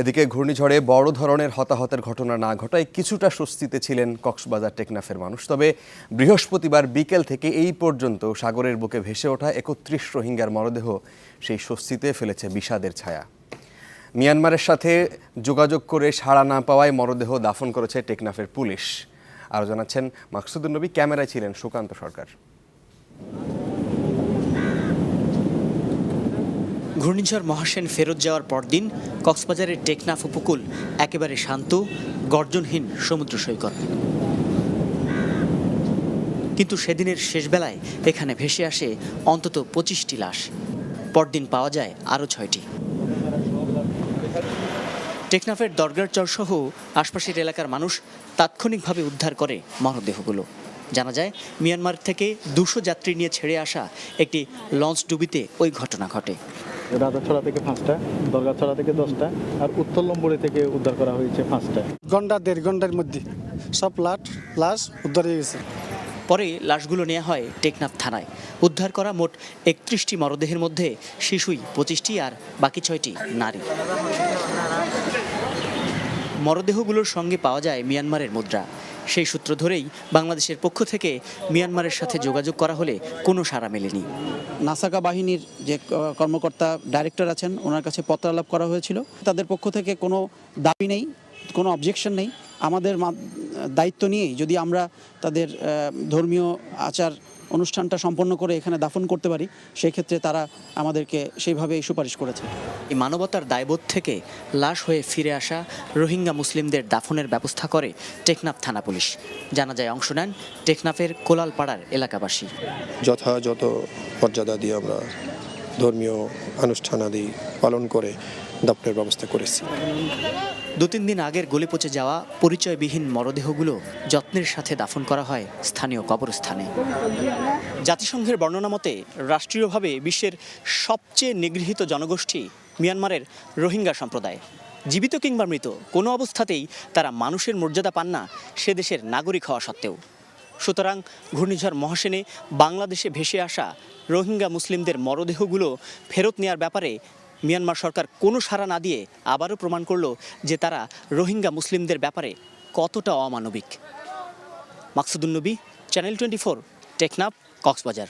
এদিকে ঘূর্ণিঝড়ে বড় ধরনের হতাহতের ঘটনা না ঘটায় কিছুটা স্বস্তিতে ছিলেন কক্সবাজার টেকনাফের মানুষ। তবে বৃহস্পতিবার বিকেল থেকে এই পর্যন্ত সাগরের বুকে ভেসে ওঠা ৩১ রোহিঙ্গার মরদেহ সেই স্বস্তিতে ফেলেছে বিষাদের ছায়া। মিয়ানমারের সাথে যোগাযোগ করে সাড়া না পাওয়ায় মরদেহ দাফন করেছে টেকনাফের পুলিশ। আরও জানাচ্ছেন মাকসুদুন নবী, ক্যামেরায় ছিলেন সুকান্ত সরকার। ঘূর্ণিঝড় মহাসেন ফেরত যাওয়ার পরদিন কক্সবাজারের টেকনাফ উপকূল একেবারে শান্ত, গর্জনহীন সমুদ্র সৈকত। কিন্তু সেদিনের শেষবেলায় এখানে ভেসে আসে অন্তত ২৫টি লাশ। পরদিন পাওয়া যায় আরও ৬টি। টেকনাফের দরগার চরসহ আশপাশের এলাকার মানুষ তাৎক্ষণিকভাবে উদ্ধার করে মরদেহগুলো। জানা যায় মিয়ানমার থেকে ২০০ যাত্রী নিয়ে ছেড়ে আসা একটি লঞ্চ ডুবিতে ওই ঘটনা ঘটে। রাজাছড়া থেকে ৫টা, দরগাছড়া থেকে 10টা, আর উত্তর লম্বরে থেকে উদ্ধার করা হয়েছে 5টা। ঘন্টা ১.৫ ঘন্টার মধ্যে সব লাশ উদ্ধার হয়ে গেছে। পরে লাশগুলো নেওয়া হয় টেকনাফ থানায়। উদ্ধার করা মোট ৩১টি মরদেহের মধ্যে শিশুই ২৫টি আর বাকি ৬টি নারী। মরদেহগুলোর সঙ্গে পাওয়া যায় মিয়ানমারের মুদ্রা। সেই সূত্র ধরেই বাংলাদেশের পক্ষ থেকে মিয়ানমারের সাথে যোগাযোগ করা হলে কোনো সাড়া মেলেনি। নাসাকা বাহিনীর যে কর্মকর্তা ডাইরেক্টর আছেন, ওনার কাছে পত্রালাপ করা হয়েছিল। তাদের পক্ষ থেকে কোনো দাবি নেই, কোনো অবজেকশন নেই। আমাদের দায়িত্ব নিয়েই যদি আমরা তাদের ধর্মীয় আচার অনুষ্ঠানটা সম্পন্ন করে এখানে দাফন করতে পারি, সেই ক্ষেত্রে তারা আমাদেরকে সেইভাবে সুপারিশ করেছে। এই মানবতার দায়বোধ থেকে লাশ হয়ে ফিরে আসা রোহিঙ্গা মুসলিমদের দাফনের ব্যবস্থা করে টেকনাফ থানা পুলিশ। জানা যায় অংশ নেন টেকনাফের কোলালপাড়ার এলাকাবাসী। যথাযথ মর্যাদা দিয়ে আমরা ধর্মীয় অনুষ্ঠানাদি পালন করে দাফনের ব্যবস্থা করেছি। ২-৩ দিন আগের গলে পচে যাওয়া পরিচয়বিহীন মরদেহগুলো যত্নের সাথে দাফন করা হয় স্থানীয় কবরস্থানে। জাতিসংঘের বর্ণনা মতে রাষ্ট্রীয়ভাবে বিশ্বের সবচেয়ে নিগৃহীত জনগোষ্ঠী মিয়ানমারের রোহিঙ্গা সম্প্রদায়। জীবিত কিংবা মৃত কোনো অবস্থাতেই তারা মানুষের মর্যাদা পান না, সে দেশের নাগরিক হওয়া সত্ত্বেও। সুতরাং ঘূর্ণিঝড় মহাসেনে বাংলাদেশে ভেসে আসা রোহিঙ্গা মুসলিমদের মরদেহগুলো ফেরত নেওয়ার ব্যাপারে মিয়ানমার সরকার কোনো সাড়া না দিয়ে আবারও প্রমাণ করল যে তারা রোহিঙ্গা মুসলিমদের ব্যাপারে কতটা অমানবিক। মাকসুদুন নবী, চ্যানেল 24, টেকনাফ, কক্সবাজার।